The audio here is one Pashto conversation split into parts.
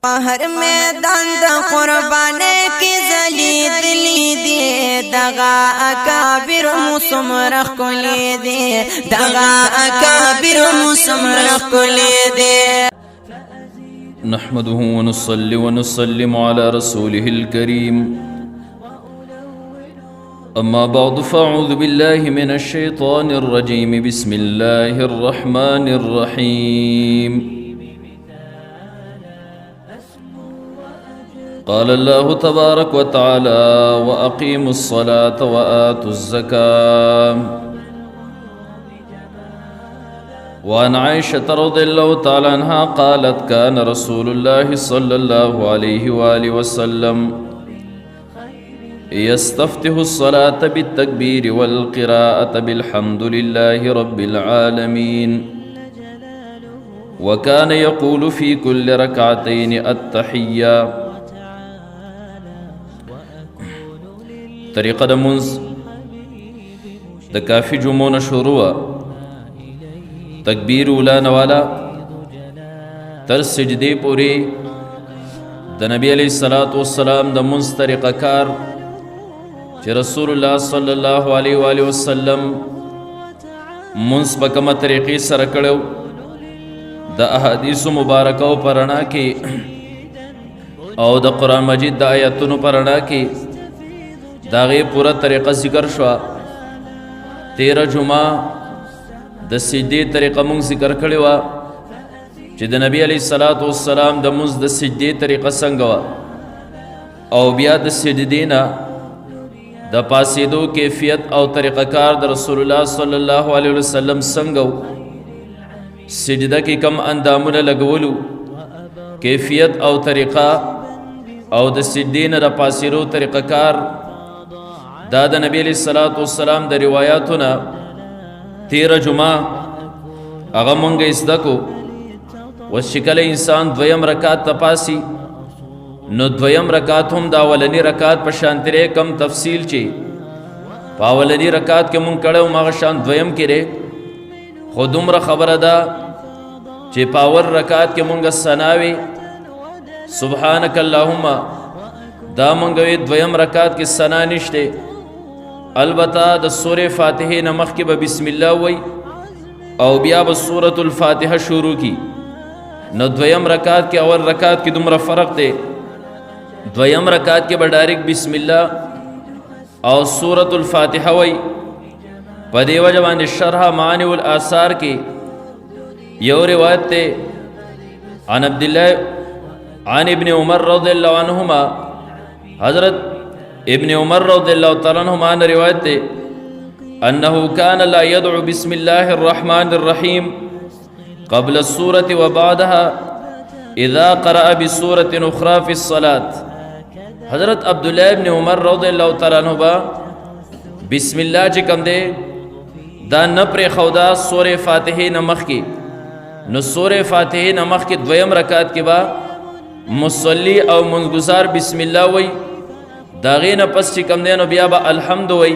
هر میدان د قربانۍ کې ځلیدلي دي دغه اکابر مو څومره ښکلي دي دغه اکابر مو څومره ښکلي دي. نحمده ونصلي ونسلم على رسوله الكريم. أما بعد فأعوذ بالله من الشيطان الرجيم. بسم الله الرحمن الرحيم. قال الله تبارك وتعالى وأقيموا الصلاة وآتوا الزكاة. وعن عائشة رضي الله تعالى عنها قالت كان رسول الله صلى الله عليه وآله وسلم يستفتح الصلاة بالتكبير والقراءة بالحمد لله رب العالمين. وكان يقول في كل ركعتين التحية. طریقه د منز د کافی جمعون شروع تکبیر اولا نوالا تر سجدی پوری د نبی علیہ السلام د منز طریقه کار چې رسول الله صلی الله علیه و آله وسلم منز په کومه طریقې سره کړو د احادیث مبارکه او پرانا کې او د قران مجید د آیاتونو پرانا کې داغه پورا طریقه ذکر شو. 13 جمعه د سجدي طریقه مونږ ذکر کړی و چې د نبی علی صلوات و سلام د مونږ د سجدي طریقه څنګه و او بیا د سجدي نه د پاسېدو کیفیت او طریقه کار د رسول الله صلی الله علیه وسلم څنګه سجده کې کم اندامونه لګولو کیفیت او طریقه او د سجدي نه د پاسېدو طریقه کار دا د نبی علیہ الصلوۃ والسلام د روایتونه 13 جمعه هغه مونږه استکو وشکل انسان دویم رکعت تپاسی نو دویم رکعت هم دا اولنی رکعت په شانتره کم تفصیل چی په اولنی رکعت کې مونږ کړه ما شان دویم کړي خودمره خبره ده چې په اول رکعت کې مونږه ثناوي سبحانك اللهم دا مونږه دویم رکعت کې ثنا نشته البته د سورې فاتحه نمخ کې به بسم الله وای او بیا به سورۃ الفاتحه شروع کی. نو دویم رکعت کې اول رکعت کې دومره فرق دی. دویم رکعت کې به ډایرک بسم الله او سورۃ الفاتحه وای. په دې وجه باندې شرح معانی الاثار کې یو روایت ته عن عبد الله عن ابن عمر رضی الله عنهما حضرت ابن عمر رضی اللہ تعالیٰ عنہما نے روایت ہے انہو کان لا يدعو بسم اللہ الرحمن الرحیم قبل السورة وبعدها اذا قرأ بسورة اخرى في الصلاة. حضرت عبداللہ ابن عمر رضی اللہ تعالیٰ عنہما بسم اللہ چکم دے دا نپر خودا سور فاتحی نمخ کی نو سور فاتحی نمخ کی دویم رکعت کے با مصلی او منگزار بسم اللہ وی داغین پس چې کم دینو بیا با الحمد وی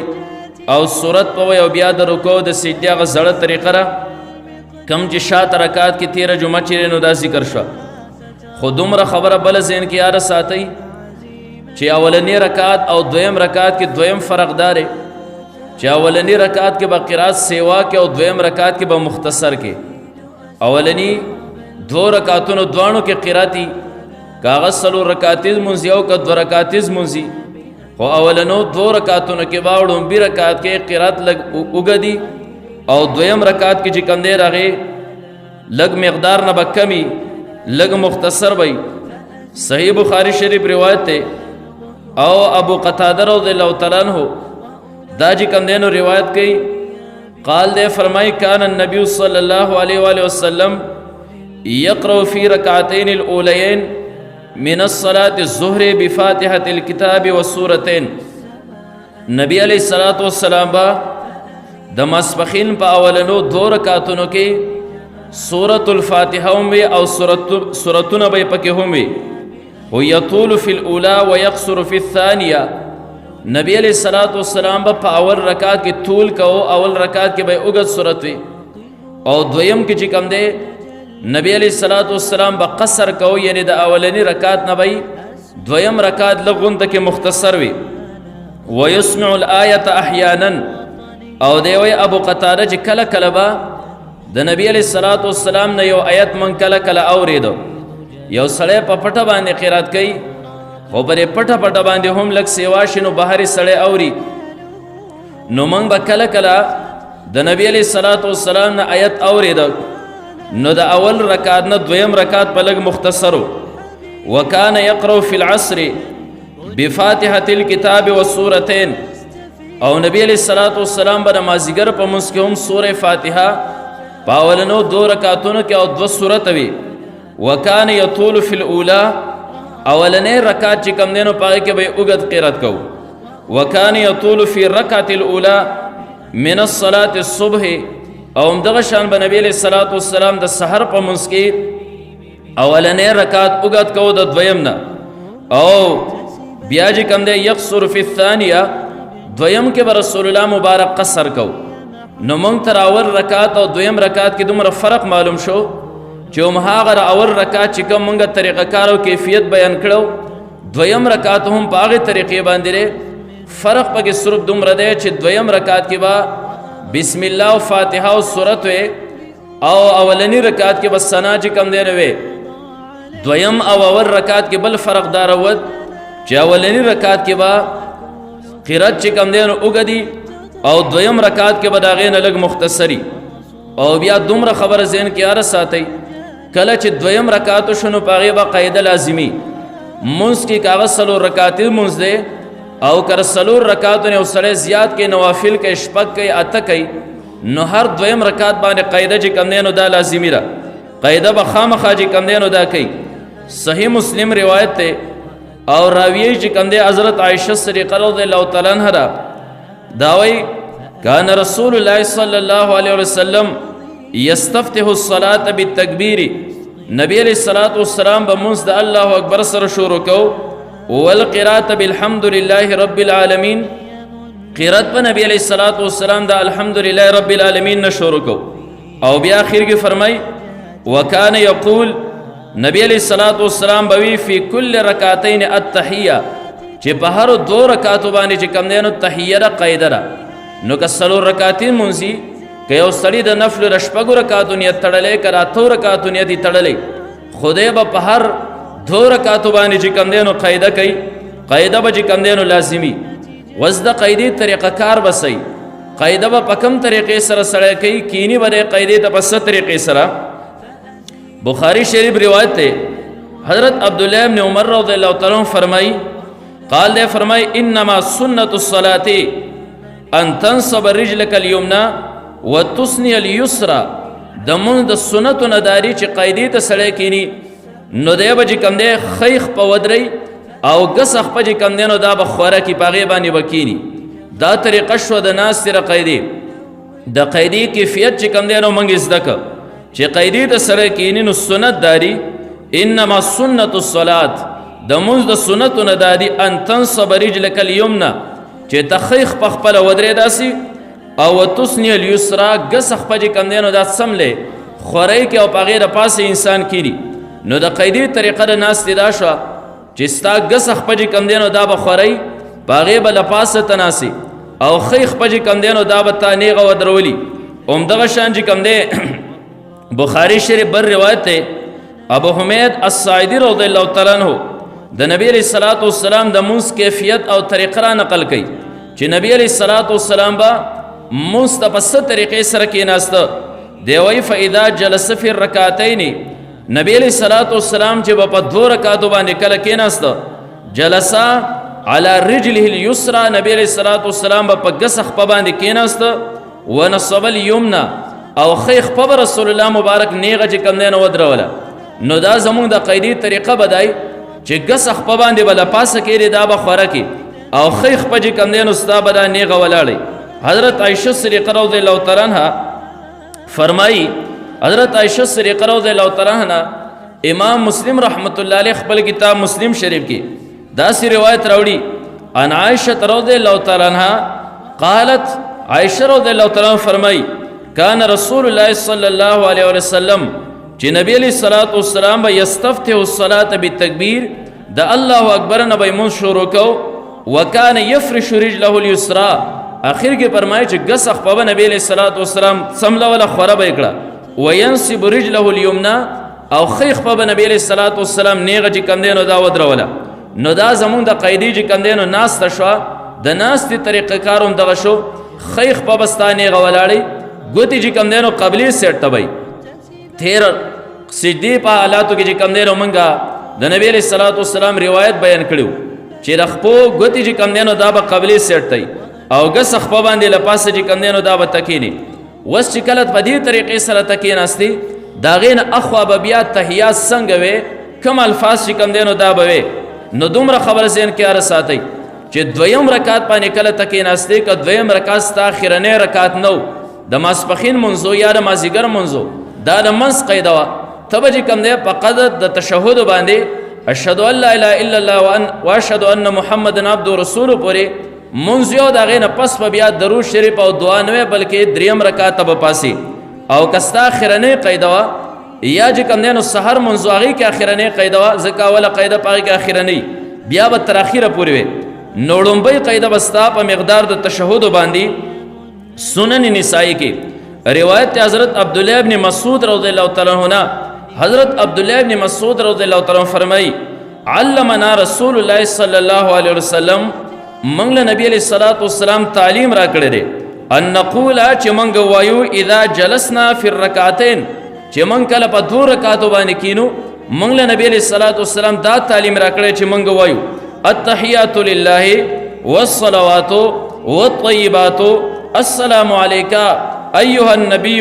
او صورت پا وی او بیا دا رکو دا سجدی آغا زڑت طریقه را کم چې شات رکات کی 13 جمعه چیرے نو دا ذکر شو. خودم را خبر بل زین کی آره ساتی چې اولنی رکات او دویم رکات کی دویم فرق داره چې اولنی رکات کی با قرات سیوا کی او دویم رکات کی با مختصر کی. اولنی دو رکاتونو دوانو کی قراتی کاغذ سلو رکاتیز منزی او که دو رکاتیز منزی خو اولنو دو رکاتونو کې باوړم بی رکات کې قرات لګ وګدي او دویم رکات کې چې کم دی راغی لګ مقدار نه بکمی لګ مختصر وي. صحیح بخاری شریف روایت ته او ابو قتاده رضی الله تعالی عنہ دا چې کم دینو روایت کوي قال دے فرمای کان النبی صلی الله علیه و آله وسلم یقرأ فی رکعتین الاولین من الصلاة الظهر بفاتحة الكتاب والسورتين. نبی علیہ الصلوۃ والسلام با د ماسپخین په اولنو دو رکعاتونو کې سورۃ الفاتحه هم او سورتونه به پکې هم وي یطول فی الاولى ويقصر فی الثانیه. نبی علیہ الصلوۃ والسلام په اول رکعت کې طول کو اول رکعت کې به اوږد سورت وي او دویم کې چې کم دی نبی علیہ الصلوۃ والسلام به قصر کو، یعنی د اولنی رکعت نه به دویم رکعت لغون تک مختصر وي. ويسمع الآیة احیانا، او دی وی ابو قتاده چې کله کله به د نبی علیہ الصلوۃ والسلام نه یو آیت من کله کله اوریدو. یو سړی په پټه باندې قرات کوي، خو په پټه پټه باندې هم لږ سیوا شي نو بهرې سړی اوري. نو موږ به کله کله د نبی علیہ الصلوۃ والسلام نه آیت اوریدو، نو د اول رکعت نه دویم رکعت په لږ مختصرو. وکانه یقرأ فی العصر بفاتحة الكتاب والسورتين، او نبی علیہ الصلوۃ والسلام به مازیګر په منځ کې هم سورې فاتحه په اولنو دو رکعتونو کې او دو سورت وي. وکانه یطول فی الاولی، اولنې رکعت چې کم دینو پای کې به اوږد قرات کو. وکانه یطول فی الرکعة الاولی من الصلاة الصبح، او همدغه شان به نبی علیہ الصلوۃ والسلام د سحر په منځ کې اولنې رکعت اوږد کو د دویم نه، او بیا چې کم دی یقصر فی الثانیه، دویم کې به رسول الله مبارک قصر کو. نو موږ تر اول رکعت او دویم رکعت کې دومره فرق معلوم شو چې هماغه اول رکعت چې کوم موږ طریقه کار او کیفیت بیان کړو، دویم رکعت هم په هغه طریقې باندې فرق پکې صرف دومره دی چې دویم رکعت کې به بسم الله او فاتحه او سورت وي، او اولنی رکعت کې بس ثنا چې کم دی نه وي. دویم او اول رکعت کې بل فرق دار ود چې اولنی رکعت کې به قرات چې کم دی نو اوږدي، او دویم رکعت کې به د هغې نه لږ مختصري. او بیا دومره خبره ذهن کې یاره ساتئ، کله چې دویم رکعت شو نو په هغې به قاعده لازمي منځ کې که هغه څلور رکعتي منځ دی، او که څلور رکعتونه یو سړی زیات کوي، نوافل کوي، شپږ کوي، اته کوي، نو هر دویم رکعت باندې قاعده چې کم دی نو دا لازمي ده. قاعده به خامخا چې کم دی نو دا کوي. صحیح مسلم روایت دی، او راویه چې کم دی حضرت عائشہ صدیقہ رضی اللہ تعالی عنہ دا داوی کان رسول الله صلی الله علیه وسلم یستفتح الصلاة بالتکبیر، نبی علیہ الصلوۃ والسلام به منځ د الله اکبر سره شروع کو. والقراءة بالحمد لله رب العالمین، قرات په نبی علیہ الصلوۃ والسلام د الحمد لله رب العالمین نه شروع کو. او بیا اخر کې فرمای وکان یقول، نبی علیہ الصلوۃ والسلام بوی فی کل رکعتین التحیہ، چې په هر دو رکعاتو باندې چې کم دی نو تحیه ده، قاعده ده. نو که څلور رکعتین منځي، که یو سړي د نفل د شپږو رکعاتو نیت تړلی، که د اتو رکعاتو نیت یې تړلی، خدای به په هر دو رکعاتو باندې چې کم دی نو قاعده کوي. قاعده به چې کم دی نو لازمي. وز د قاعدې طریقه کار به صحیح، قاعده به په کوم طریقې سره سړی کوي، کینی به د قاعدې ته په څه طریقې سره. بخاری شریف روایت ہے، حضرت عبداللہ ابن عمر رضی اللہ تعالیٰ فرمائی قال دے فرمائی انما سنت الصلاة ان تنصب رجلک الیمنا وتثنی الیسرا، دمون د سنت نداری چې قاعدې ته سړی کینی نو دی به چې کم دی خیخ په ودرئ او ګسخ په چې کم دی نو دا به خوره کي، په هغې باندې به کیني. دا طریقه شوه د ناستې د قاعدې. د قاعدې کیفیت چې کم دی نو موږ زده که چې قاعدې ته سره کینی نو سنت داری. انما سنت الصلاة، د منځ د سنتو نه دادي ان تنصب رجلک الیمنا، چې تخیخ په خپله ودرې داسې، او تثنی الیسرا ګسخ په چې کم دی نو دا سملی خورۍ کې او په هغې د پاسه انسان کیني. نو د قاعدې طریقه د ناستې دا شوه چې ستا ګسخ په چې کم دی نو دا به خورۍ په هغې به له پاسه ته ناستې، او خیخ په چې کم دی نو دا به تا نیغه ودرولي. همدغه شان چې کم دی بخاری شریف بر روایت ہے، ابو حمید الساعدی رضی اللہ تعالیٰ عنہ د نبی علیہ الصلوۃ والسلام د منځ کیفیت او طریقه را نقل کړي چې نبی علیہ الصلوۃ والسلام با منځ ته په څه طریقې سره کېناسته. دی وایي فاذا جلس فی الرکعتین، نبی علیہ الصلوۃ والسلام چې په دوه رکعاتو باندې کله کېناسته، جلسا علی رجله الیسرا، نبی علیہ الصلوۃ والسلام په ګسخ په باندې کېناسته، ونصب الیمنا، او خیخ په رسول الله مبارک نیغه چې کم دی نو ودروله. نو دا زمونږ د قاعدې طریقه بدای چې ګسخ په باندې به له پاسه کېږدي، دا به خوره کړي، او خیخ په چې کم دی نو ستا به دا نیغه ولاړئ. حضرت عائشہ صدیقہ رضی اللہ تعالیٰ عنہ فرمائی، حضرت عائشہ صدیقہ رضی اللہ تعالیٰ عنہ امام مسلم رحمۃ اللہ علیہ خپل کتاب مسلم شریف کی داسی روایت راوڑی ان عائشہ رضی اللہ تعالیٰ عنہ قالت، عائشہ رضی اللہ تعالیٰ عنہ فرمائی کان رسول اللہ صلی اللہ علیہ وسلم چې نبی علیہ الصلوۃ والسلام به یستفتح الصلاة بالتکبیر د الله اکبر نه به مونږ شروع کو وکانه یفرش رجله اليسرى اخر کې فرمایي چې غسخ په نبی علیہ الصلوۃ والسلام سمله ولا خوره به کړه وینصب رجله اليمنى او خیخ په نبی علیہ الصلوۃ والسلام نیغه چې کم دینو دا ودروله نو دا زمون د قیدی چې کم دینو ناس تشوا د ناس تی طریقه کاروم دغه شو خیخ په بستانه غولاړي ګوتی چې کم دینو قبلی سیټ تبي تیر سجدی په حالاتو کې چې کم دینو منګه د نبی علیہ الصلوۃ والسلام روایت بیان کړو چې رخپو ګوتی چې کم دینو دا به قبلی سیټ تای او ګس خپل باندې لپاسه چې کم دینو دا به تکینی وس چې کله په دې طریقې سره تکیناستی داغین اخوا بیا تحیات څنګه وي کوم الفاظ چې کم دینو دا به نو دومره خبر زین کې ار ساتي چې دویم رکعت باندې کله تکیناستی ک دویم رکعت تا اخرنه رکعت نو د ماسپخین منځو یا د مازیګر منځو دا د منس قیدا تبه چې کم دی په قدر د تشهود باندې اشهد ان لا اله الا الله واشهد ان محمد عبد رسول پورې منځو دا غینه پس په بیا درود شریف او دعا نه بلکې دریم رکعت به پاسي او کستا اخرنه قیدا یا چې کم دینو سحر منځو هغه کې اخرنه قیدا زکا ولا قیدا پای کې اخرنه بیا به تر اخره پورې وي نوړمبي قیدا بستا په مقدار د تشهود باندې سنن نسائی کې روایت حضرت عبداللہ ابن مسعود رضی اللہ تعالی عنہ حضرت عبداللہ ابن مسعود رضی اللہ تعالی عنہ فرمائی علمنا رسول اللہ صلی اللہ علیہ وسلم منگل نبی علیہ الصلوۃ والسلام تعلیم را کړی دی ان نقول چې منګ وایو اذا جلسنا فی الرکعتین چې منګ کله په دوه رکعاتو باندې کینو منگل نبی علیہ الصلوۃ والسلام دا تعلیم را کړی چې منګ وایو التحیات لله والصلوات والطیبات السلام علیکا ایها النبی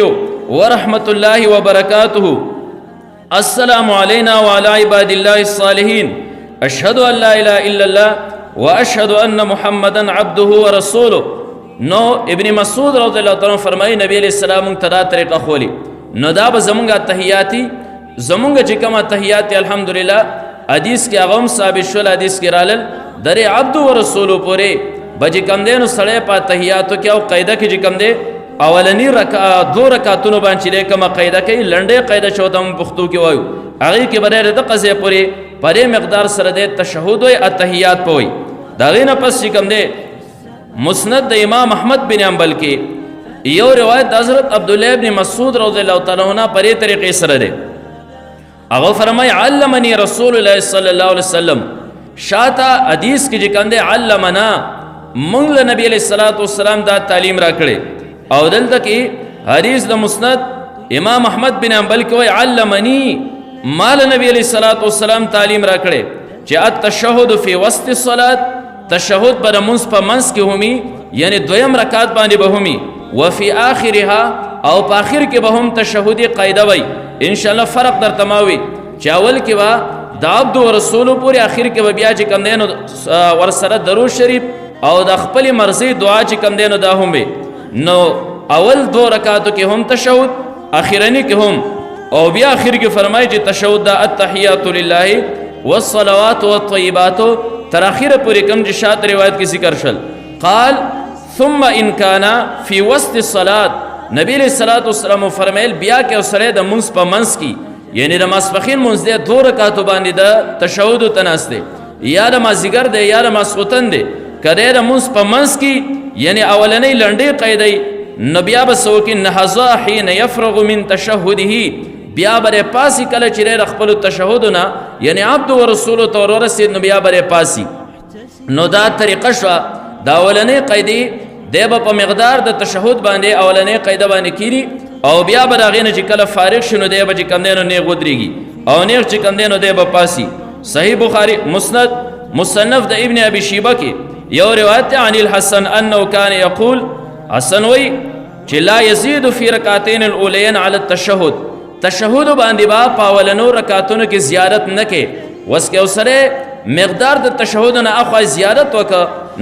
ورحمۃ اللہ وبرکاتہ السلام علینا وعلی عباد اللہ الصالحین اشہد ان لا الہ الا اللہ واشہد ان محمدا عبده ورسولہ نو ابن مسعود رضی اللہ عنہ فرمائی نبی علیہ السلام تدا طریقہ خولی نو دا به زمونږه تحیاتی زمونږه چې کومه تحیاتی الحمدلله حدیث کې هغه هم ثابت شول حدیث کې رالل درې عبد و رسول پورې بج کم دې نو سړی په تحیاتو کې او قاعده کې چې کم دې اولنی دو رکعاتونو باندې کومه قاعده کې لنډه قاعده شو د پښتو کې وایو هغه کې بره د قضیه پورې پرې مقدار سره د تشهود او التحیات پوي دا غینه پس چې کم دې مسند د امام احمد بن حنبل کې یو روایت حضرت عبداللہ ابن مسعود رضی اللہ تعالی عنہ پرې طریقې سره ده هغه فرمای علمنی رسول الله صلی الله علیه وسلم شاته حدیث کې چې کنده علمنا مونږ له نبی علیہ الصلوۃ والسلام دا تعلیم را کړې او دلته کې حدیث د مسند امام احمد بن حنبل کې وای علمنی مال نبی علیہ الصلوۃ والسلام تعلیم را کړې چې التشهد فی وسط الصلاۃ تشهد پر منځ په منځ کې همي یعنی دویم رکعت باندې به همي وفي آخرها او په اخر کې به هم تشهودی قاعده وای ان شاء الله فرق در تماوي چاول کې وا د عبد او رسول پورې اخر کې بیا چې کم دینو ور سره درود شریف او د خپل مرضی دعا چې کم دینو دا هم نو اول دو رکعاتو کې هم تشهود اخرنی کې هم او بیا اخر کې فرمایي چې تشهود د التحیات لله والصلوات والطیبات تر اخره پورې کوم چې شات روایت کې ذکر شل قال ثم ان كان في وسط الصلاه نبی علیہ الصلوۃ والسلام فرمایل بیا کې اوسره د منځ په منځ کې یعنی د ماسپخین منځ د دو رکعاتو باندې د تشهود او تناسته یا د مازیګر د یا د ماسوتن د کړه د منځ په منځ کې یعنی اولنې لنډې قاعده نبی ابو کې نهضا حين يفرغ من تشهده بیا بره پاسی کله چې خپل تشهودنا یعنی عبد و رسول تو ورسید نو بیا بره پاسی نو دا طریقه شو دا اولنې قاعده دیب په مقدار د تشهود باندې اولنې قاعده باندې کیری او بیا براغینه چې کله فارغ شونه دیب چې کندینو نه غودريږي او نه چې کندینو دیب پاسی صحیح بخاری مسند مصنف د ابن ابي شيبه کې یو روایت عن الحسن انه كان يقول حسن وی چې لا يزيد في ركعتين الاولين على التشهد تشهود باندې با پاولنو رکعاتونو کې زیارت نه کې وسکه اوسره مقدار د تشهود نه اخو زیارت وک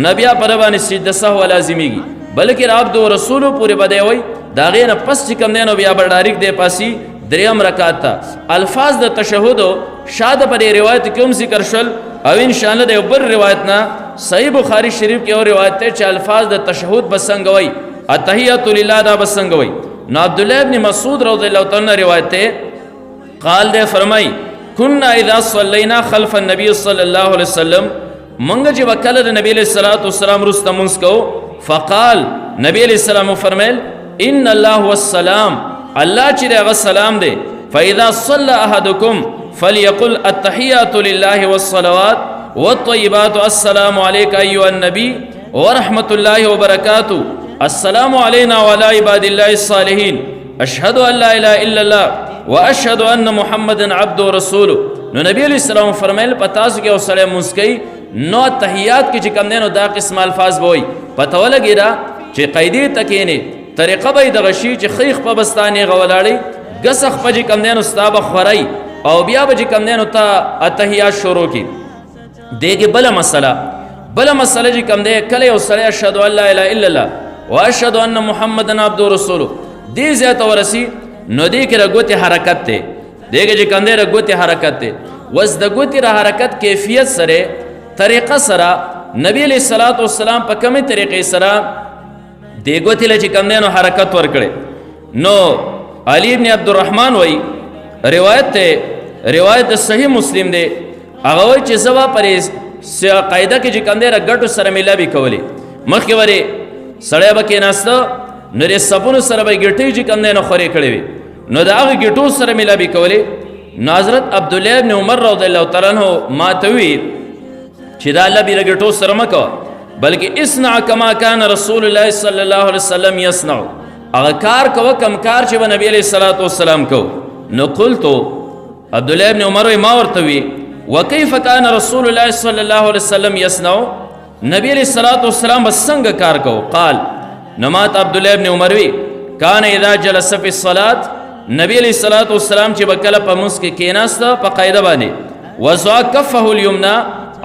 نبی پر باندې سجده سهو لازمیږي بلکې عبد او رسول پورې بده وي دا غینه پس چې کوم نه بیا برداریک دی پاسی دریم رکعات تا الفاظ د تشهود شاده پر روایت کوم ذکر شول او ان شاء الله د بر روایت نه صحیح بخاری شریف کې او روایت ته چې الفاظ د تشهود بسنګ وي التحیات لله دا بسنګ وي نو عبد الله ابن مسعود رضی الله تعالی عنہ روایت ته قال دے فرمائی كنا اذا صلینا خلف النبی صلی اللہ علیہ وسلم منگا جی وکل دا نبی علیہ السلام رستا منس کو فقال نبی علیہ السلام فرمیل ان اللہ والسلام اللہ چی دے اغا سلام دے فاذا صلی احدکم فلیقل التحیات للہ والصلوات والطیبات السلام علیکہ ایوہ النبی ورحمت اللہ وبرکاتہ السلام علینا وعلی عباد اللہ الصالحین اشہد ان لا الہ الا اللہ واشہد ان محمد عبد و رسول نو نبی علیہ السلام فرمیل پتاسو کے وصلے منسکی نو تحیات کی چکم دینو دا قسم الفاظ بوئی پتہ لگی دا چی قیدی تکینی طریقہ بای دغشی چی خیخ پا بستانی غولاڑی گسخ پا جی کم دینو ستابا خورائی او بیا با جی کم دینو تا اتحیات شروع کی دیگی بلا مسئلہ جی کم دے کلی وصلے اشہد ان لا الہ الا اللہ واشہد ان محمد عبد و رسول دی زیادہ ورسی نو دی کی رگوتی حرکت تے دیگه چې کنده رگوتی حرکت تے وز د گوتی را حرکت کیفیت سره طریقه سره نبی علیہ الصلوۃ والسلام په کومه طریقې سره دی گوتی له چې کنده نو حرکت ورکړي نو علی ابن عبد الرحمن وای روایت صحیح مسلم دی هغه وای چې زوا پرې قاعده کې چې کنده را ګټو سره ملابي کولی مخکې وری سړی به کېناسته نو ری سبونو سره به ګټي چې کنده نو خوري کړي وي نو دا هغه ګټو سره ملابي کولی نو حضرت عبدالله ابن عمر رضی الله تعالی عنہ ماتوي چې دا الله بي ګټو سره مکو بلکې اصنع کما کان رسول الله صلی الله علیه وسلم یصنع هغه کار کوه کم کار چې نبی علیہ الصلوۃ والسلام کو نو قلت عبدالله ابن عمر ما ورتوي وكيف كان رسول الله صلى الله عليه وسلم يصنع نبی علیہ الصلوۃ والسلام بسنگ کار کو قال نمات عبدالله ابن عمر وی کان اذا جلس في الصلاه نبی علیہ الصلوۃ والسلام چې بکله په مس کې کېناسته په قاعده باندې وضع كفه اليمنى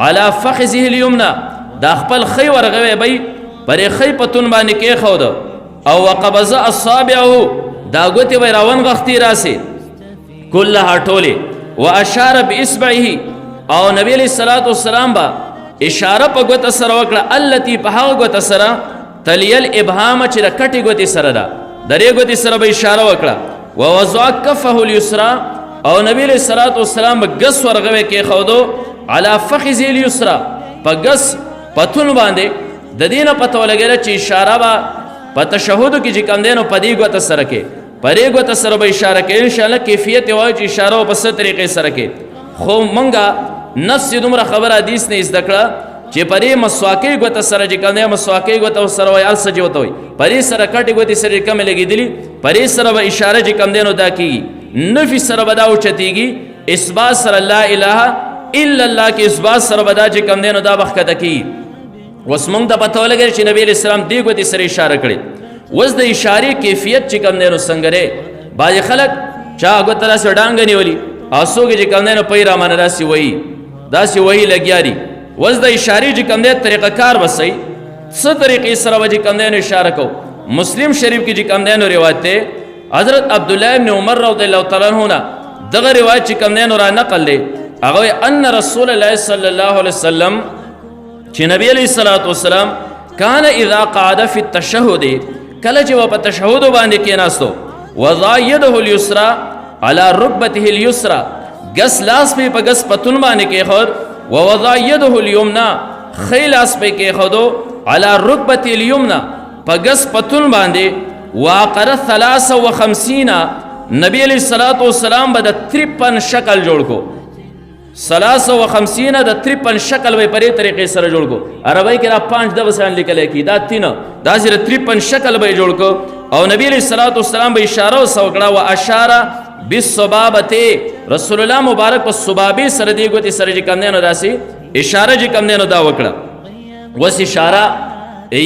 على فخذه اليمنى دا خپل خی ورغوي بی پرې خی پتون باندې کې خود او وقبض اصابعه دا ګوتې وی راون غختی راسي كلها ټوله واشار باصبعه او نبی علیہ الصلوۃ والسلام با اشاره په ګوت سره وکړه التي په هغه ګوت سره تلیل ابهام چې رکټي ګوت سره دا درې ګوت سره به اشاره وکړه ووضع كفه اليسرى او نبی علیہ الصلوۃ والسلام غس ورغوي کې خودو على فخذ اليسرى په غس پتون باندې د دینه پته ولګره چې اشاره با په تشهود کې چې کم دینو پدی ګوت سره کې پرې ګوت سره به اشاره کې ان شاء الله کیفیت وای چې اشاره په ست طریقې سره کې خو مونږه نفس دومره خبر حدیث نه زدکړه چې پرې مسواکی ګوت سره چې کم دی مسواکی ګوت سره وای ال سجوت وای پرې سره کټي ګوت سره کم لګیدلی پرې سره به اشاره چې کم دینو دا کیږي نفي سره بدا او چتیږي اثبات سره لا اله الا الله کې اثبات سره بدا چې کم دینو دا بخته کی وس مونږ د پته ولګی چې نبی علیہ السلام دی ګوت سره اشاره کړي وز د اشاره کیفیت چې کم دینو څنګه لري باج خلک چا ګوت را سره ډانګ نیولي اسوګه چې کم دینو پیرا من راسي وای داسي وای لګیاري وز د اشاره چې کم دینو طریقه کار وسای څه طریقې سره وجه کم دینو اشاره کو مسلم شریف کې چې کم دینو روایت ته حضرت عبدالله ابن عمر رضی الله تعالی عنہ دغه روایت چې کم دینو را نقل لې هغه ان رسول الله صلی الله علیه وسلم چې نبی علیہ الصلوۃ والسلام کان اذا قعد فی التشهد کله چې په تشهود باندې کېناستو وضع يده اليسرى على ركبته اليسرى غس لاس په غس پتون باندې کې خور ووضع يده اليمنى خیلاس په کې خودو على ركبته اليمنى په غس پتون باندې واقر 53 نبی علیہ الصلوۃ والسلام به 53 شکل جوړ کو 53 د 53 شکل به پرې طریقې سره جوړ کو عربی کې را 5 د وسان لیکل کی دا 3 دا سره 53 شکل به جوړ کو او نبی علیہ الصلوۃ والسلام به اشاره وکړه او اشاره بالصبابه رسول الله مبارک په صبابه سره دی ګوتې سره چې کم دینو داسي اشاره چې کم دینو دا وکړه وس اشاره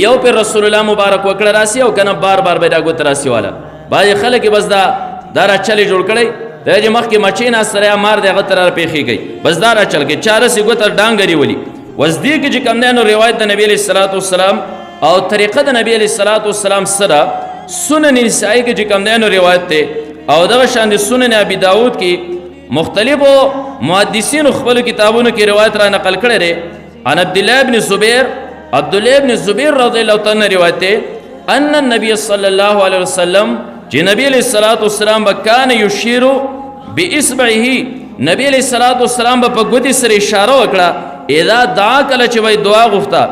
یو پر رسول الله مبارک وکړه راسي او کنه بار بار به دا ګوت راسي والا باج خلک بس دا دارا چلی جوړ کړي دغه مخ کې مچینا سره مار دغه تر پیخي گئی بس دارا چل کې چاره سی ګوت ډانګري ولي وزدي کې چې کم دینو روایت د نبی علیہ الصلوۃ والسلام او طریقه د نبی علیہ الصلوۃ والسلام سره سنن نسائی کې چې کم دینو روایت ته او دغه شان د سنن ابي داود کې مختلفو محدثین خپل کتابونو کې روایت را نقل کړي لري ان عبد الله ابن زبیر رضی الله تعالی روایت ته ان النبي صلی الله علیه وسلم چې نبی علیہ الصلوۃ والسلام وکانه یشیر باصبعه نبی علیہ الصلوۃ والسلام په ګوتې سره اشاره وکړه اذا دعا کله چې وای دعا غوښته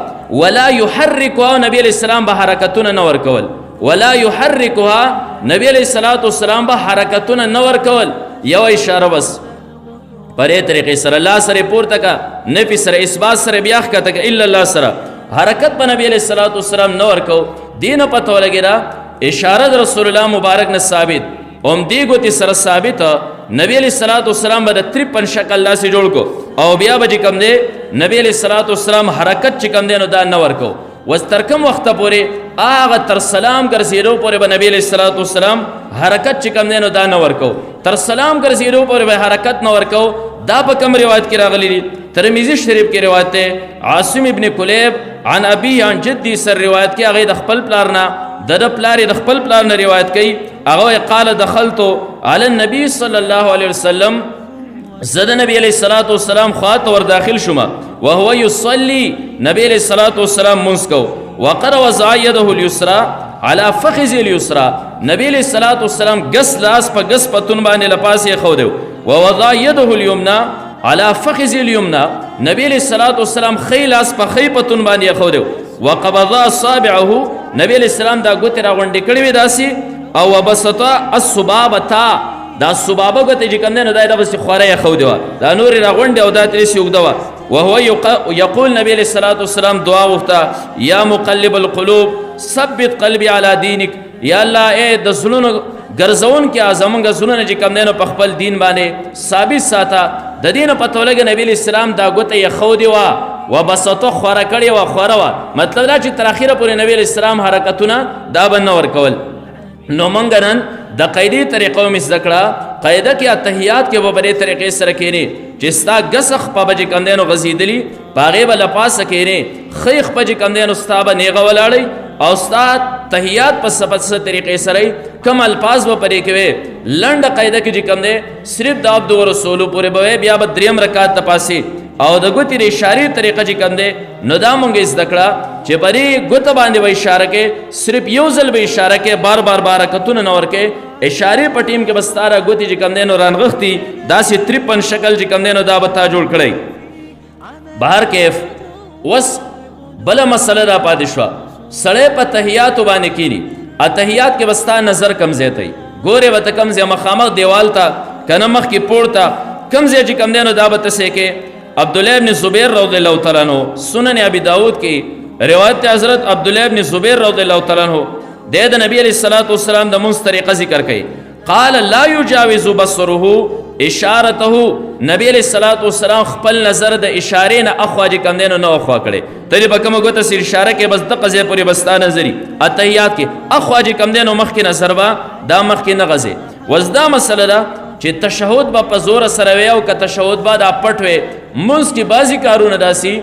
ولا يحركها نبی علیہ السلام به حرکتونه نه ورکول ولا يحركها نبی علیہ الصلوۃ والسلام به حرکتونه نه ورکول یو اشاره بس پرې طریقې سره الله سره پورته کا نفي سره اثبات سره بیا ښکته کا الا الله سره حرکت په نبی علیہ الصلوۃ والسلام نه ورکو دین پته ولګیرا اشاره رسول الله مبارک نه ثابت دی ګوتې سره ثابت نبی علیہ الصلوۃ والسلام به 53 شکل الله سے جوړ کو او بیا به کم دی نبی علیہ الصلوۃ والسلام حرکت چې کم دی نو دا نه ورکو وس تر کوم وخت پورې هغه تر سلام ګرځېدو پورې به نبی علیہ الصلوۃ والسلام حرکت چې کم دی نو دا نه ورکو تر سلام ګرځېدو پورې به حرکت نه ورکو دا په کوم روایت کې راغلی دی ترمذی شریف کې روایت ده عاصم ابن کلیب عن ابي عن جدي سر روایت کې هغه د خپل پلار نه د پلار د خپل پلار نه روایت کوي هغه قال دخلت على النبي صلى الله عليه وسلم زد نبی علیہ الصلوۃ والسلام خواته ور داخل شوم وهو يصلي نبی علیہ الصلوۃ والسلام منسکو وقر وضع يده اليسرى على فخذ اليسرى نبی علیہ الصلوۃ والسلام غس لاس په غس پتون باندې لپاسه خو دیو ووضع يده اليمنى على فخذ اليمنى نبی علیہ الصلوۃ والسلام خیلاس په خی پتون باندې خو دیو وقبض اصابعه نبی علیہ السلام دا ګوتې راغونډې کړې وې داسې او وبسط السبابه دا سبابه ګوتې چې کوم نه دا بس خوره خو دیو دا نور راغونډې او دا ترې یوګدوا وهو يقول نبی علیہ الصلوۃ والسلام دعا وکړه یا مقلب القلوب ثبت قلبي على دينك یا الله اے د زلون ګرځون کې اعظمنګ زلون چې کوم نه په خپل دین باندې ثابت ساته د دین په تولګ نبی علیہ السلام دا ګوتې خو دیوا وبسطه خوره کړې و خوره و مطلب دا چې تر اخره پورې نبی علیہ السلام حرکتونه دا بنه ورکول نو مونږ نن د قیدی طریقو مس ذکر قاعده کې اتحیات کې په بری طریقې سره کېنی چې ستا غسخ په بج کندنو غزیدلی باغې بل پاس کېنی خیخ په بج کندنو ستا به نیغه ولاړی او ستا تحیات په سپت سره طریقې سره کم الفاظ و پرې کې لنډ قاعده کې چې کم دی صرف د عبد او رسول پورې به بیا به دریم رکعت ته پاسي او د ګوتې د اشارې طریقه چې کم دی نو دا مونږ زده کړه چې پرې ګوته باندې به اشاره کې صرف یو ځل به اشاره کې بار بار حرکتونه نه ورکې اشارې په ټیم کې بستاره ګوتې چې کم دی نو رانغښتي داسې 53 شکل چې کم دی نو دا به تا جوړ کړی بهر کیف وس بله مسله را پاتې شوه سړی په تحیاتو باندې کینی اتحیات کې بستا نظر کم زیاتی ګوره به ته کم زی مخامخ دیوال ته کنه مخ کې پورته کم زی چې کم دی نو دا به ته سې کې عبداللہ ابن زبیر رضی اللہ تعالیٰ عنہ سنن ابی داود کی روایت حضرت عبداللہ ابن زبیر رضی اللہ تعالیٰ عنہ دید نبی علیہ الصلوۃ والسلام د منس طریقہ ذکر کئی قال لا يجاوز بصره اشارته نبی علیہ الصلوۃ والسلام خپل نظر د اشارې نه اخوا چې کم دینو نه اخوا کړي تری به کوم غوته سر اشاره کې بس د قضیه پوری بستا نظری اتحیات کې اخوا چې کم دینو مخ کې نظر با دا مخ کې نه غزه وزدا مسله دا چې تشهود با په زور سره وي او که تشهود با دا پټ وي منځ کې بعضی کارونه داسي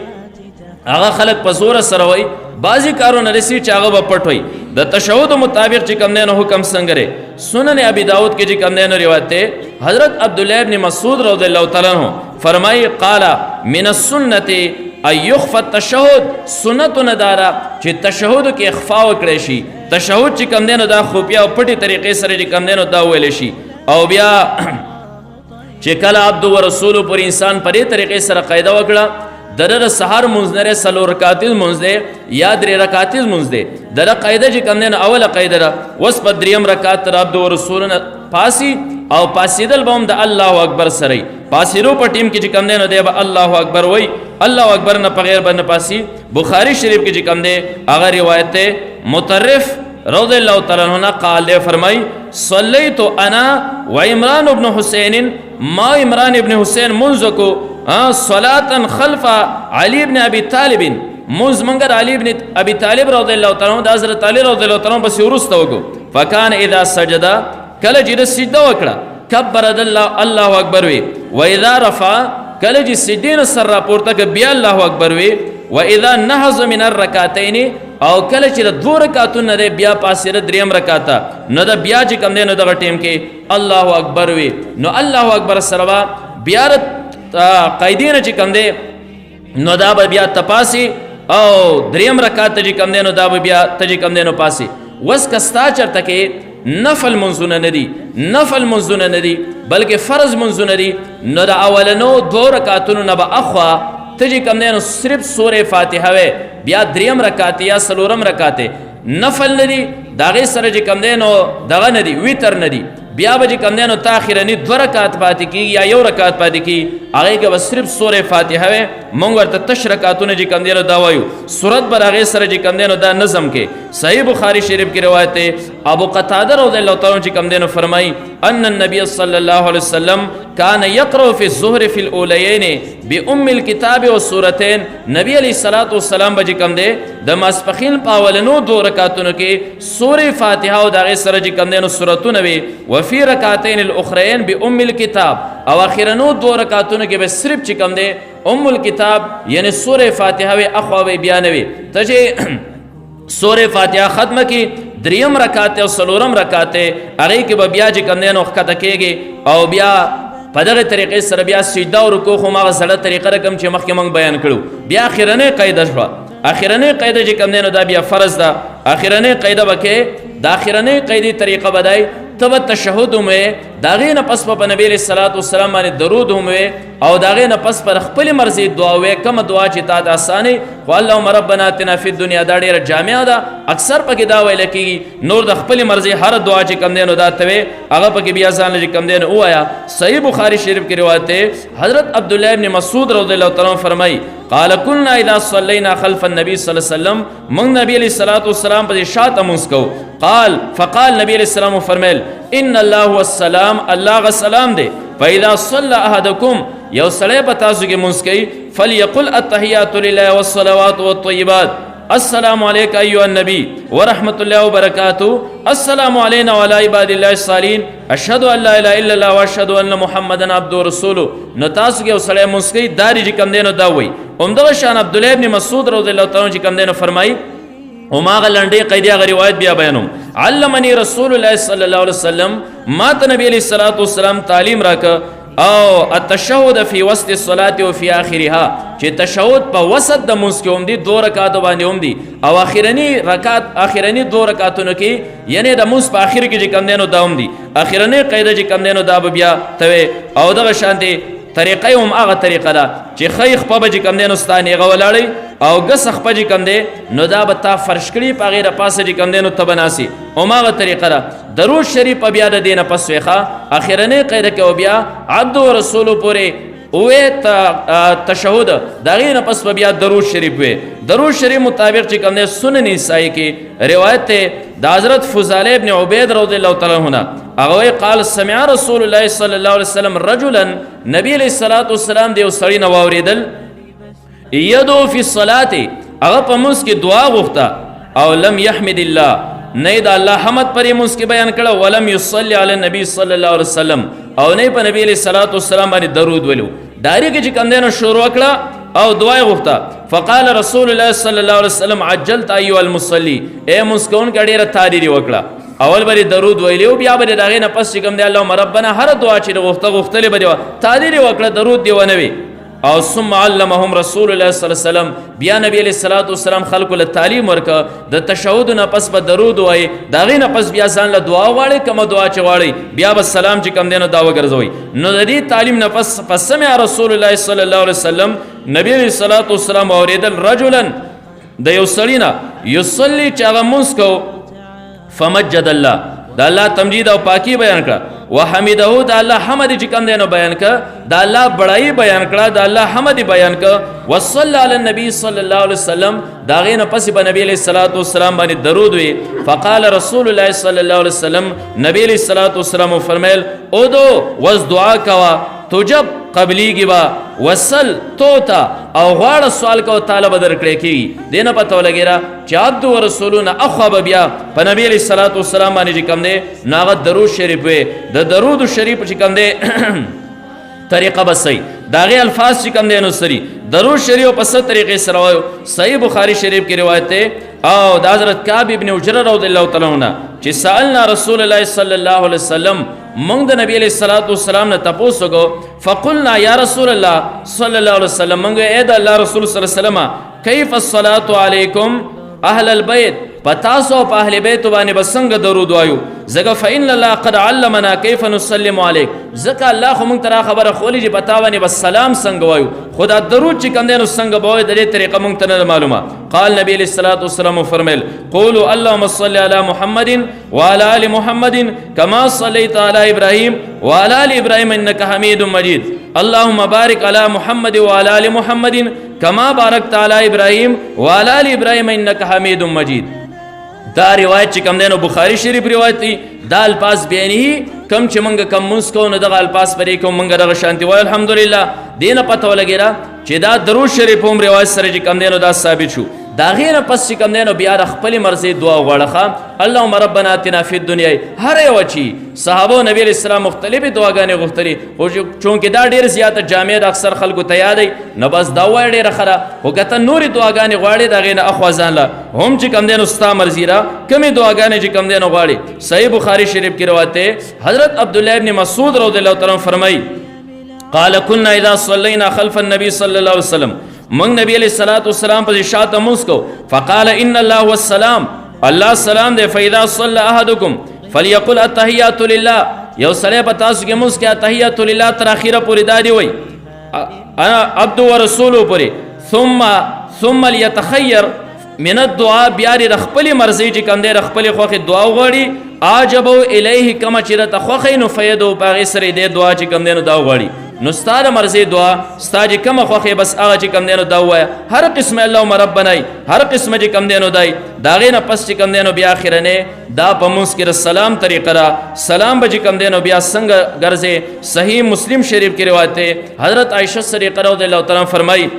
هغه خلق په زور سره وي بعضی کارونه رسی چې هغه پټ وي د تشهود مطابق چې کم نه حکم څنګه لري سنن ابي داود کې چې کم نه روایت ده حضرت عبداللہ ابن مسعود رضی اللہ تعالی عنہ فرمایي قال من السنه ايخفى التشهد سنت ندارا چې تشهود کې اخفاء وکړي شي تشهود چې کم نه دا خفیا او پټي طریقې سره چې کم نه دا ویل شي او بیا چې کله عبد و رسول پر انسان پرې طریقې سره قاعده وکړه در سحر منځ نه سلو رکعات منځ ده یا درې رکعات منځ ده در قاعده چې کوم نه اوله قاعده را وس په دریم رکعات تر عبد و رسول پاسی او پاسیدل بوم د الله اکبر سره پاسیرو په ټیم کې چې کوم نه دی الله اکبر وای الله اکبر نه بغیر باندې پاسی بخاری شریف کې چې کوم دی هغه روایت ہے مطرف رضی اللہ تعالی عنہ قال فرمائی صلیت انا و عمران ابن حسین ما عمران ابن حسین منذ کو صلاة خلف علی ابن ابی طالب منذ منگر علی ابن ابی طالب رضی اللہ تعالی عنہ حضرت علی رضی اللہ تعالی عنہ بس ورسته وکړو فکان اذا سجد کله چې سجده وکړه کبر الله اکبر وی و اذا رفع کله چې سجدین سر راپورته ک بیا الله اکبر وی و اذا نهض من الركعتين او کله چې د 2 رکعاتونو نه بیا پاسره دریم رکعاته نو دا بیا چې کوم دی نو دغه ټیم کې الله اکبر وی نو الله اکبر سره بیا قیدین چې کوم دی نو دا بیا تپاسی او دریم رکعت چې کوم دی نو دا بیا ته چې کوم دی نو پاسي وس کستا چرته کې نفل منځونه نه دي، نفل منځونه نه دي بلکې فرض منځونه دي. نو د اولنو 2 رکعتونو نه به اخوا ته چې کوم دی نو صرف سورې فاتحه وې، بیا 3 رکعت یا 4 رکعت نفل نه دي، د هغې سره چې کوم دی نو دغه نه دي، ویتر نه دي. بیا به چې کوم دی نو تا اخرني 2 رکعت پاتې کېږي یا 1 رکعت پاتې کېږي، هغې کې به صرف سورې فاتحه وې. موږ ورته تش رکعتونه چې کوم دی نو دا وایو، صورت به د هغې سره چې کوم دی نو دا نظم کې. صحیح بخاري شریف کې روایت دی، ابو قتاده رضی الله تعالی عنہ چې کوم دی نو فرمایي ان النبي صلی الله علیه وسلم کان یقرأ فی الظهر فی الاولیین بام الکتاب والسورتین. نبی علیه الصلاۃ والسلام به چې کوم دی د ماسپښین په اولنو 2 رکعتونو کې سورې فاتحه او د هغې سره چې کوم دی نو سورتونه وي، وفي رکعتین الاخرین بام الکتاب، او اخرنو 2 رکعتونو کې به صرف چې کوم دی ام الکتاب یعنی سورې فاتحه وي، اخوا وي بیا نه وي. ته چې سورې فاتحه ختمه کی 3 رکعت او 4 رکعت هغې کې به بیا چې کوم دی نو ښکته کېږي او بیا په دغه طریقې سره بیا سجده او رکوع خو هماغه زړه طریقه رقم چې مخکې موږ بیان کړو. بیا اخرنۍ قاعده شوه، اخرنۍ قاعده چې کوم دی نو دا بیا فرض ده. اخرنۍ قاعده به کې د اخرنۍ قاعدې طریقه به دی، ته به تشهد هم وې، د هغې نه پس به په نبي علیه الصلاۃ والسلام باندې درود هم وې، او د هغې نه پس پر خپلې مرضي دعا وې، کومه دعا چې تا د اسانې خو اللهم ربنا اتنا فی الدنیا دا ډېره جامعه ده، اکثر پکې دا ویل کېږي. نور د خپلې مرضي هر دعا چې کوم دی نو دا ته وې، هغه پکې بیا ځان له چې کوم دی نو ووایه. صحیح بخاري شریف کې روایت دی، حضرت عبدالله ابن مسعود رضی الله تعالی عنہ فرمایي قال كنا اذا صلينا خلف النبي صلی الله علیه وسلم، موږ نبی علیه الصلاۃ والسلام پسې شاته مونځ کوو. فقال نبی علیه السلام فرمیل ان الله هو السلام، الله غ سلام دی. فاذا صلى احدكم، یو سړی په تاسو کې مونځ کوي، فليقل التحیات لله والصلوات والطیبات السلام علیک ایها النبی ورحمۃ اللہ وبرکاتہ، السلام علینا وعلی عباد اللہ الصالحین، اشهد ان لا اله الا الله واشهد ان محمدا عبده ورسوله. نو تاسو کې یو سړی مونځ کوي، دا چې کوم دی نو دا وایي. همدغه شان عبدالله ابن مسعود رضی الله تعالی عنہ چې کوم دی نو فرمایي، هماغه لنډې قیدې هغه روایت بیا بیانوم. علمني رسول الله صلی الله علیه وسلم، ما ته نبی علیه الصلاۃ والسلام تعلیم راکړه او التشهد فی وسط الصلاة و فی آخرها، چې تشهد په وسط د مونځ کې هم دي، 2 رکعاتو باندې هم دي، او اخرنی 2 رکعاتونو کې یعنی د مونځ په آخر کې چې کوم دی نو دا هم دي. اخرنۍ قاعده چې کوم دی نو دا به بیا ته او دغه شانتې طریقه هم هغه طریقه ده چې ښی خپه به چې کوم دی نو ستا نیغه ولاړئ او ګس خپه چې کوم دی نو دا به تا فرش کړي، په هغې د پاسه چې کوم دی نو ته به ناسې، هماغه طریقه ده. درود شریف په بیا د دې نه پس ویښه اخرنۍ قاعده کې او بیا عبد و رسولو پورې وې تشهد، د هغې نه پس به بیا درود شریف وې. درود شریف مطابق چې کوم دی سنن نسائی کې روایت دی د حضرت فضاله ابن عبید رضی الله تعالی عنہ، هغه قال سمع رسول الله صلی الله علیه وسلم رجلا، نبی علیه الصلاۃ والسلام د یو سړي نه واورېدل، یدعو فی الصلاة، هغه په مونځ کې دعا غوښته، او لم یحمد الله، نه د الله حمد پرې مونځ کې بیان کړه، ولم یصلی علی النبی صلی الله علیه وسلم، او نه په نبی علیه الصلاۃ والسلام باندې درود ویلو. ډایرکټ چې کوم دی نو شروع کړه او دعا یې غوښته. فقال رسول الله صلی الله علیه وسلم عجلت ایها المصلی، ای مونځ کوونکی ډېره تاریري وکړه. اول به درود ویلی او بیا به د هغې نه پس چې کوم دی اللهم ربنا هره دعا چې غوښتلې به دې تاریري وکړه، درود دې ونه وي. او ثم علمهم رسول الله صلی الله علیه وسلم، بیا نبی علیه الصلاۃ والسلام خلکو له تعلیم ورکړه، د تشهد نه پس به درود وایي، د هغې نه پس بیا ځان له دعا غواړئ، کومه دعا چې غواړئ بیا به سلام چې کوم دی نو دا وګرځوئ. نو د دې تعلیم نه پس سمع رسول الله صلی الله علیه وسلم، نبی علیه الصلاۃ والسلام اورېدل رجلا د یو سړي نه یصلي چې هغه مونځ کو، فمجد الله، د الله تمجید او پاکی بیان کړه، وحمده، د الله حمد چې کوم دی نو بیان کړه، د الله بڑائی بیان کړه، د الله حمد بیان کړه، وصلی علی النبی صلی الله علیه وسلم، د هغې نه پسې به نبی علیه الصلاۃ والسلام باندې درود وي. فقال رسول الله صلی الله علیه وسلم، نبی علیه الصلاۃ والسلام وفرمیل ادعو وز دعا کوه، تجب قبلیږي به، وسل توته او غواړه سوال کوه تعالی به درکړی کېږي. دې نه پته ولګېده چې عبد و رسولو نه اخوا به بیا په نبی علیه الصلاۃ والسلام باندې چې کوم دی نو هغه درود شریف وی. د درود شریف چې کوم دی طریقه به صحیح، د هغې الفاظ چې کوم دی نو سري درود شریف په څه طریقې سره وایو. صحیح بخاري شریف کې روایت دی او د حضرت کعب ابن عجرة رضی الله تعالی عنہ چې سألنا رسول الله صلی الله علیه وسلم، موږ د نبی علیه الصلاۃ والسلام نه تپوس وکړو، فقلنا یا رسول الله صلی الله علیه وسلم، موږ ای د الله رسول صلی الله علیه وسلم، کیف الصلاة علیکم اهل البیت، په تاسو او په اهل بیت باندې به څنګه درود وایو ځکه فإن الله قد علمنا کیف نسلم علیک ځکه الله خو موږ ته را خبره ښولې چې په تا باندې به سلام څنګه وایو خو دا درود چې کوم دی نو څنګه به وایو د دې طریقه موږ ته نه معلومه قال نبی علیه الصلاة والسلام فرمیل قولوا اللهم صل علی محمد وعلى آل محمد كما صليت على إبراهيم وعلى آل إبراهيم إنك حميد مجيد اللهم بارك على محمد وعلى آل محمد كما باركت على إبراهيم وعلى آل إبراهيم إنك حميد مجيد دا روایت چې کوم دی نو بخاري شریف روایت دی دا الفاظ بیانې کم چې موږ کم مونځ کوو نو دغه الفاظ پرې کوو موږ دغه شانتي وایو الحمدلله دې نه پته ولګېده چې دا درود شریف هم روایت سره چې کوم دی نو دا ثابت شو دا غیر پس چې کوم دی نو بیا د خپل مرضی دعا غواړه اللهم ربنا اتنا فی الدنیا هر یو چی صحابه نبی علیہ السلام مختلفې دعاګانې غوښتلې خو چونکې دا ډېر زیاته جامع د اکثر خلکو ته یادی نه بس دا وایي ډېره ښه ده خو که ته نورې دعاګانې غواړې د هغې نه اخوا ځان له هم چې کوم دی نو ستا مرضي را کومې دعاګانې چې کوم دی نو غواړې صحیح بخاري شریف کې روایت دی حضرت عبدالله ابن مسعود رضی الله تعالی فرمایي قال كنا اذا صلينا خلف النبي صلى الله عليه وسلم من نبی علیہ الصلوۃ والسلام پر شاعت مونږ کو فقال ان الله والسلام الله سلام دے فاذا صلى احدكم فليقل التحيات لله یو سړی په تاسو کې مونږ کې التحيات لله تر اخره پورې دادی وای انا عبد ورسول پورې ثم ليتخير من الدعاء بیا د خپل مرضی چې کوم دی د خپل خوښه دعا وغواړي عجبو الیه کما چې د خوښه نو فیدو په سره دې دعا چې کوم دی نو دا وغواړي نو ستا د مرضی دعا ستا چې کومه خوښه بس هغه چې کوم دی نو دا ووایه هر قسم اللهم ربنا هر قسم چې کوم دی نو دی د هغې نه پس چې کوم دی نو بیا اخرنې دا په مونځ کې د سلام طریقه را سلام به چې کوم دی نو بیا څنګه ګرځې صحیح مسلم شریف کې روایت دی حضرت عائشہ صدیقہ رضی الله تعالی فرمایي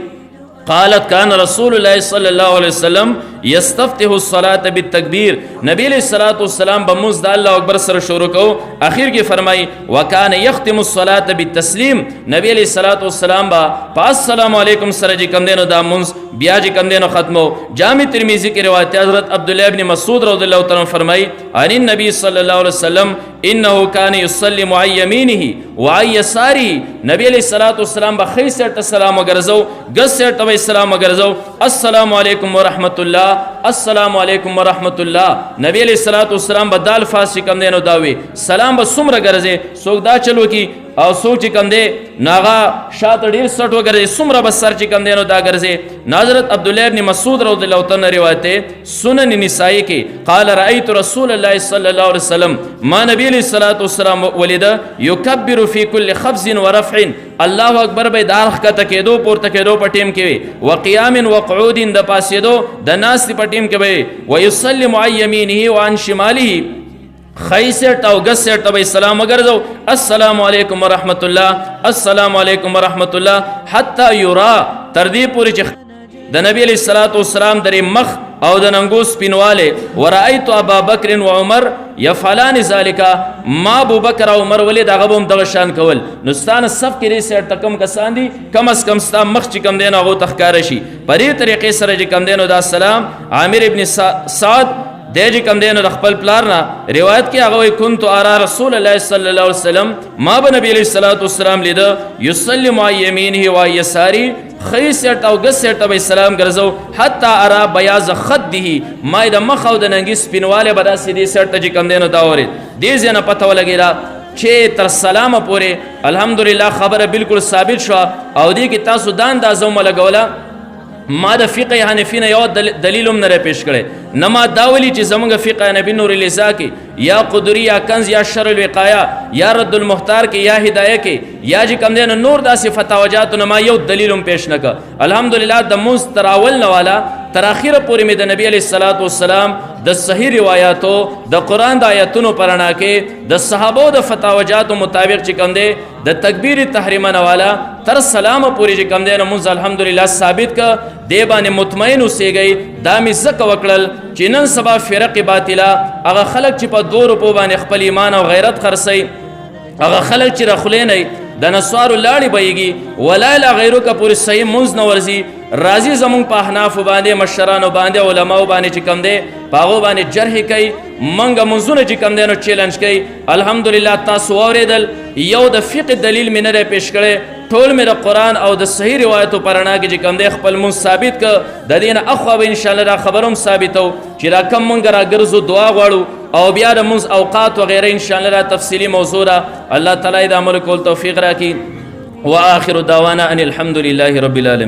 قالت كان رسول الله صلى الله عليه وسلم يستفتح الصلاة بالتكبير نبی علیہ الصلوۃ والسلام بموز د الله اکبر سره شروع کو اخر کې فرمای وکانه يختم الصلاة بالتسلیم نبی علیہ الصلوۃ والسلام با السلام علیکم سره چې کوم دینو دا مونږ بیا چې کوم دینو ختمو جامع ترمذی کې روایت حضرت عبدالله ابن مسعود رضی الله تعالی فرمای ان النبي صلی الله علیه وسلم انه كان يسلم عن يمينه وعن يساره نبی علیہ الصلوۃ والسلام با خیر سره سلام وګرځو ګس سره سلام وګرځو السلام علیکم ورحمت الله السلام علیکم ورحمت الله نبی علیہ الصلوۃ والسلام بدال فاس کم دینو داوي سلام به سمره ګرځي څوک دا چلو کی او څوک چې کم دی ناغا شاته ډیر سټ وګرځي سمره به سر چې کم دینو دا ګرځي حضرت عبدالله ابن مسعود رضی الله تعالی روایت سنن نسائی کې قال رأيت رسول الله صلی الله علیه وسلم ما نبی علیہ الصلوۃ والسلام ولید یکبر فی کل خفض ورفع الله اکبر به داخ کته کېدو پورته کېدو په ټیم کې وقیام وقعود د پاسېدو د ناس په ټیم کې به ويسلم عن يمينه وعن شماله خیسر او گسر تبی سلام اگرزو السلام علیکم ورحمت اللہ السلام علیکم ورحمت اللہ حتی یرا تردی پوری چخ د نبی علیہ الصلوۃ والسلام در مخ او د ننګوس پینواله ورایت ابا بکر و عمر یفعلان ذالک ما ابو بکر او عمر ولید هغه هم دغه شان کول نستان صف کې ریسه تکم کسان دي کم از کم ستا مخ چې کم دین هغه تخکار شي په دې طریقې سره چې کم دینو دا سلام عامر ابن سعد دیجی کم دینو د خپل پلارنا روایت کې هغه كنت ارى رسول الله صلی الله علیه وسلم ما به نبی علیہ الصلوۃ والسلام لید یسلم عن یمینه و یساری خیسرت او گسرت به سلام ګرځو حتی ارى بیاض خده ما د مخ او د ننګي سپینواله به داسې دې سرت چې کم دینو دا اورید دې ځنه پته ولګیرا چې تر سلام پورې الحمدلله خبره بالکل ثابت شو او دې کې تاسو دا اندازه ملګوله ما د فقه حنفی نه یو دلیل هم نه پیش کړي نه ما داولی چې زمونږ فقه حنفی نور الیسا کې یا قدری یا کنز یا شر الوقایا یا رد المختار کې یا هدایه کې یا چې کم دین نور داسې فتاوجات نه ما یو دلیل هم پیش نه کړ الحمدلله د مستراول نه والا تر اخره پورې مې د نبی علیہ الصلوۃ والسلام د صحیح روایتو د قران د آیاتونو پرانا کې د صحابو د فتاوجات مطابق چې کم دی د تکبیر تحریمه نه والا تر سلام پورې چې کم دی نو موږ الحمدلله ثابت ک دی باندې مطمئن اوسېږئ دا مې ځکه وکړل چې نن سبا فرق باطله هغه خلک چې په 2 روپو باندې خپل ایمان او غیرت خرڅوي هغه خلک چې رخلې نه د نسوارو لاړې بهیږي ولا لا غیرو کا پورې صحیح منځ نه ورځي راځي زمونږ په احنافو باندې مشرانو باندې علماو باندې چې کم دی په هغو باندې جرح کوي منګه منځونه چې کم دی نو چیلنج کوي الحمدلله تاسو واورېدل یو د فقه دلیل مې نه دی پیش کړی ټول مې د قرآن او د صحیح روایتو په رڼا کې چې کوم دی خپل مونځ ثابت که د دې نه اخوا به انشاءالله دا خبر هم ثابتو چې دا کم مونږ راګرځو دعا غواړو او بیا د مونځ اوقات وغیره انشاءالله دا تفصیلي موضوع ده. الله تعالی د عمل کول توفیق راکړي. وآخر دعوانا ان الحمد لله رب العالمين.